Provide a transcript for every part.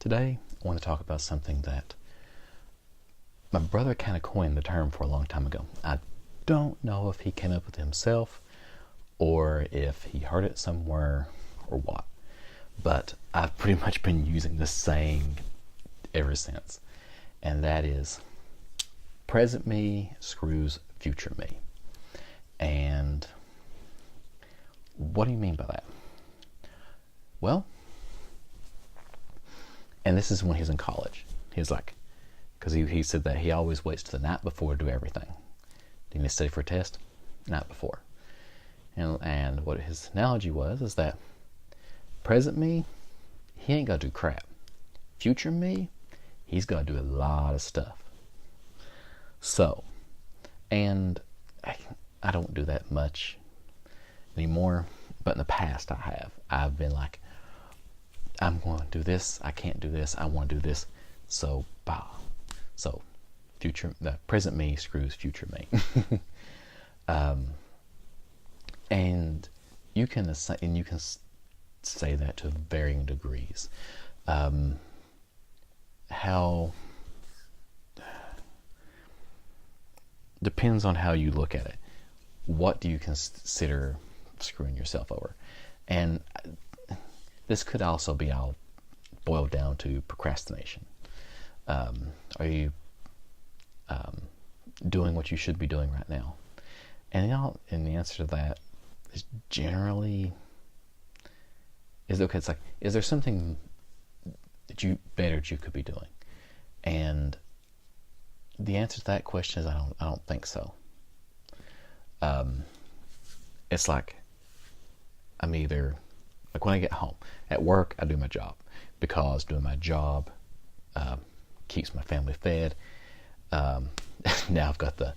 Today, I want to talk about something that my brother kind of coined the term for a long time ago. I don't know if he came up with it himself or if he heard it somewhere or what, but I've pretty much been using this saying ever since, and that is, present me screws future me. And what do you mean by that? Well, and this is when he's in college. He's like, because he said that he always waits to the night before to do everything. Do you need to study for a test? Night before. And what his analogy was is that present me, he ain't got to do crap. Future me, he's got to do a lot of stuff. So, and I don't do that much anymore, but in the past I have. I've been like, I'm going to do this, I can't do this, I want to do this, so bah. So, the present me screws future me. And you can say that to varying degrees. How depends on how you look at it. What do you consider screwing yourself over? And this could also be all boiled down to procrastination. Are you doing what you should be doing right now? And the answer to that is generally is okay. It's like, is there something that you could be doing? And the answer to that question is I don't think so. It's like I'm either, like when I get home at work, I do my job because doing my job keeps my family fed. Now I've got the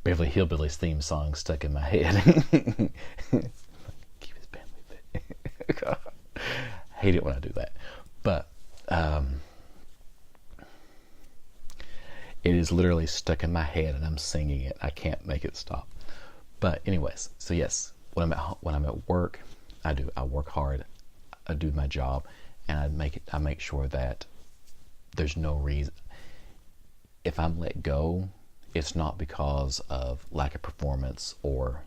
Beverly Hillbillies theme song stuck in my head. Keep his family fed. I hate it when I do that, but it is literally stuck in my head and I'm singing it. I can't make it stop. But anyways, so yes, when I'm at work, I work hard, I do my job, and I make sure that there's no reason. If I'm let go, it's not because of lack of performance or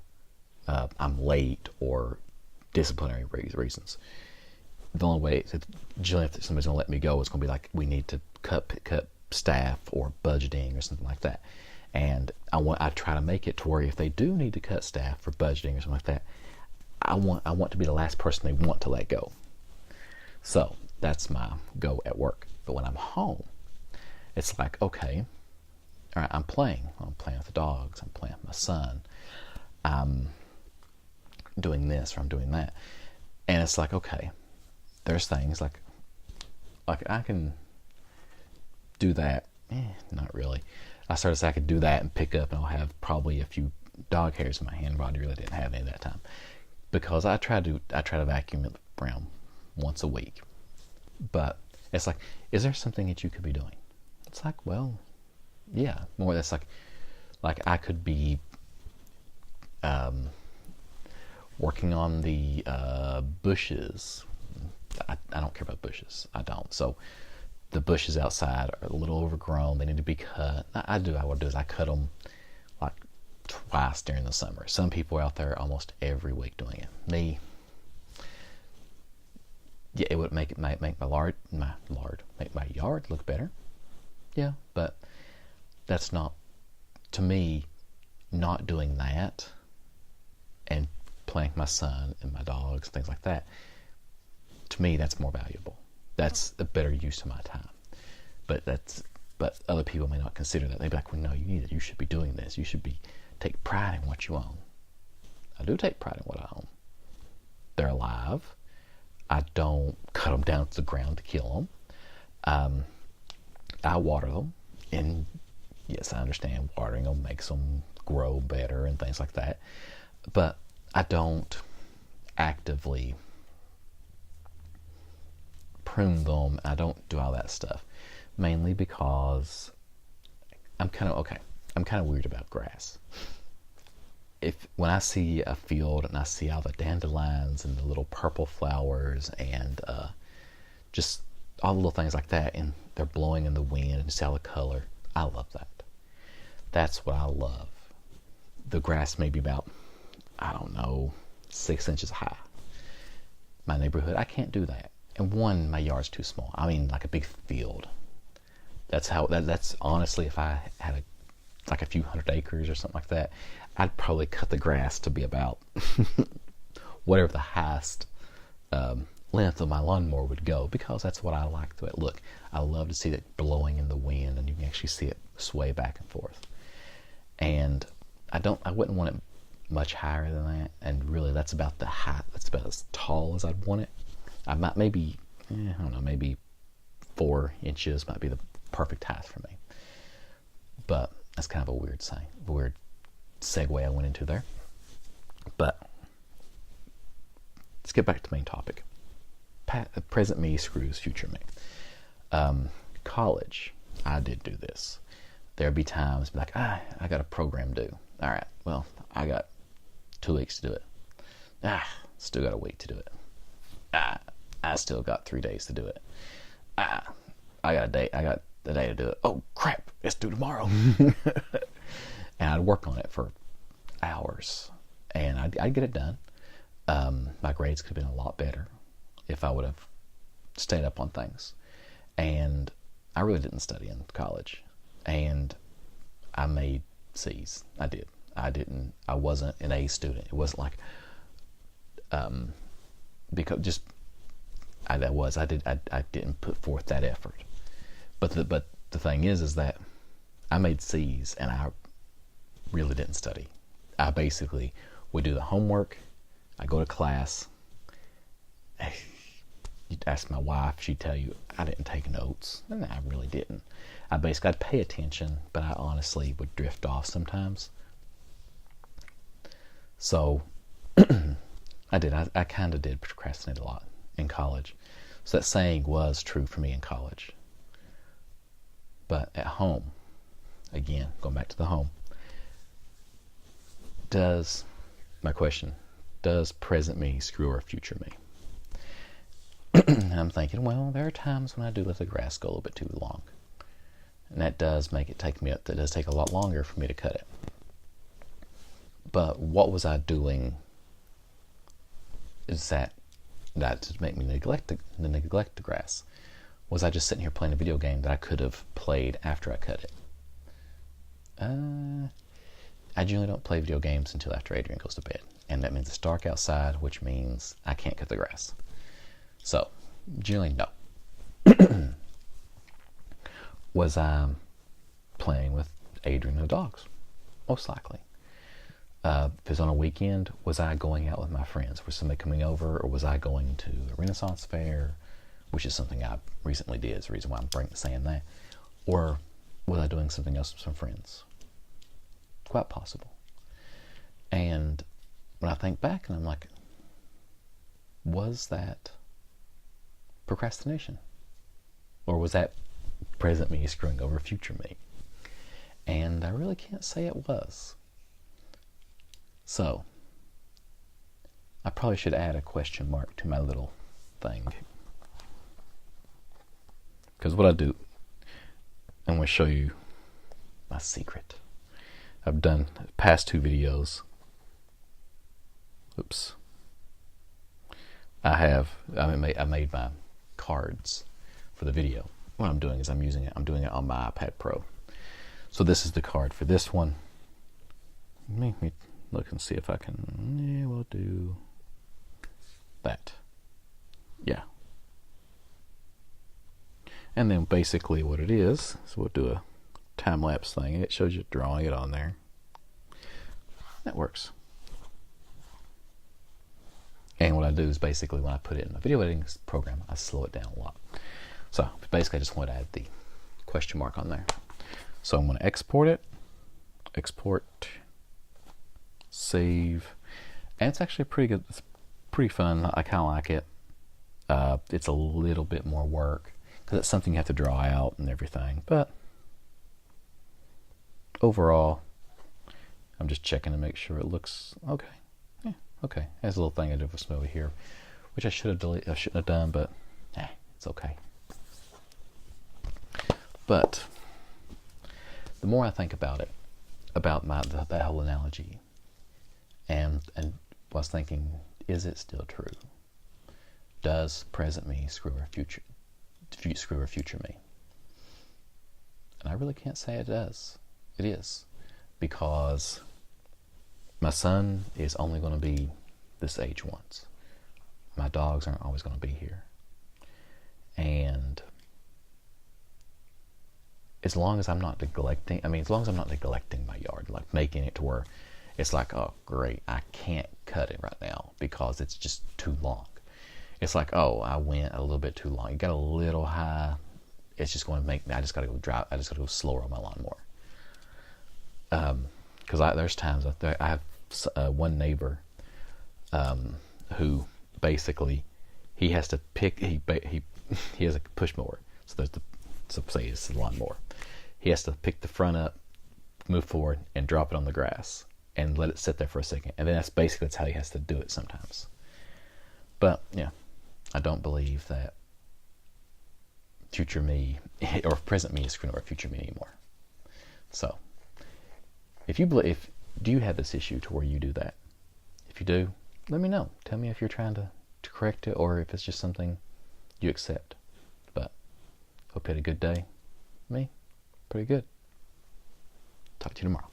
I'm late or disciplinary reasons. The only way, generally, if somebody's going to let me go, it's going to be like we need to cut staff or budgeting or something like that. And I try to make it to where if they do need to cut staff for budgeting or something like that, I want to be the last person they want to let go. So that's my go at work. But when I'm home, it's like, okay, all right, I'm playing with the dogs, I'm playing with my son, I'm doing this or I'm doing that. And it's like, okay, there's things like I can do that. Not really. I started to say I could do that and pick up, and I'll have probably a few dog hairs in my hand. Roddy really didn't have any at that time, because I try to vacuum it around once a week. But it's like, is there something that you could be doing? It's like, well, yeah, more. That's like I could be working on the bushes. I don't care about bushes. I don't. So the bushes outside are a little overgrown. They need to be cut. What I do is I cut them like twice during the summer. Some people are out there almost every week doing it. Me, yeah, it would make my yard look better. Yeah, but that's not, to me, not doing that and playing with my son and my dogs, things like that. To me, that's more valuable. That's a better use of my time. But other people may not consider that. They'd be like, well, no, you should be doing this. You should take pride in what you own. I do take pride in what I own. They're alive. I don't cut them down to the ground to kill them. I water them. And yes, I understand watering them makes them grow better and things like that. But I don't actively prune them. I don't do all that stuff, mainly because I'm kind of weird about grass. When I see a field and I see all the dandelions and the little purple flowers and just all the little things like that, and they're blowing in the wind and see all the color. I love that. That's what I love. The grass may be about, I don't know, 6 inches high. My neighborhood, I can't do that. And one, my yard's too small. I mean, like a big field. That's honestly, if I had like a few hundred acres or something like that, I'd probably cut the grass to be about whatever the highest length of my lawnmower would go, because that's what I like to it. Look, I love to see it blowing in the wind, and you can actually see it sway back and forth. And I wouldn't want it much higher than that. And really, that's about the height. That's about as tall as I'd want it. I might maybe 4 inches might be the perfect height for me. But that's kind of a weird segue I went into there. But let's get back to the main topic. Present me screws future me. College, I did do this. There'd be times like, I got a program due. All right, well, I got 2 weeks to do it. Still got a week to do it. I still got 3 days to do it. I got a day. I got the day to do it. Oh crap! It's due tomorrow. And I'd work on it for hours, and I'd get it done. My grades could have been a lot better if I would have stayed up on things. And I really didn't study in college, and I made C's. I did. I wasn't an A student. It wasn't like because just I didn't put forth that effort. But the thing is that I made C's, and I really didn't study. I basically would do the homework. I go to class. You'd ask my wife, she'd tell you I didn't take notes, and I really didn't. I'd pay attention, but I honestly would drift off sometimes. So I kind of did procrastinate a lot in college. So that saying was true for me in college. But at home, again, going back to the home, does present me screw or future me? And I'm thinking, well, there are times when I do let the grass go a little bit too long. And that does make it take a lot longer for me to cut it. But what was I doing is that to make me neglect the grass? Was I just sitting here playing a video game that I could have played after I cut it? I generally don't play video games until after Adrian goes to bed. And that means it's dark outside, which means I can't cut the grass. So, generally, no. Was I playing with Adrian and the dogs? Most likely. If it was on a weekend, was I going out with my friends? Was somebody coming over, or was I going to a Renaissance fair, which is something I recently did. It's the reason why I'm saying that. Or was I doing something else with some friends? Quite possible. And when I think back, and I'm like, was that procrastination? Or was that present me screwing over future me? And I really can't say it was. So, I probably should add a question mark to my little thing. Because what I do, I'm going to show you my secret. I've done past 2 videos. Oops. I made my cards for the video. What I'm doing is I'm doing it on my iPad Pro. So this is the card for this one. Let me look and see if I can. Yeah, we'll do that. Yeah. And then basically what it is we'll do a time-lapse thing. It shows you drawing it on there. That works. And what I do is basically when I put it in my video editing program, I slow it down a lot. So basically I just want to add the question mark on there. So I'm going to export it. Export. Save. And it's actually pretty good. It's pretty fun. I kind of like it. It's a little bit more work because it's something you have to draw out and everything. But overall, I'm just checking to make sure it looks okay. Yeah, okay. There's a little thing I did with some over here, which I should have deleted. I shouldn't have done, but it's okay. But the more I think about it, about that whole analogy, and was thinking, is it still true? Does present me screw a future me? And I really can't say it does. It is, because my son is only going to be this age once. My dogs aren't always going to be here. And as long as I'm not neglecting my yard, like making it to where it's like, oh great, I can't cut it right now because it's just too long. It's like, oh, I went a little bit too long. You got a little high. It's just going to make me, I just got to go slower on my lawnmower. Because there's times I have one neighbor who basically he has to pick, he has a push mower. So say it's a lawnmower. He has to pick the front up, move forward, and drop it on the grass and let it sit there for a second. And then that's how he has to do it sometimes. But yeah, I don't believe that future me or present me is screwing over future me anymore. So do you have this issue to where you do that? If you do, let me know. Tell me if you're trying to correct it or if it's just something you accept. But hope you had a good day. Me, pretty good. Talk to you tomorrow.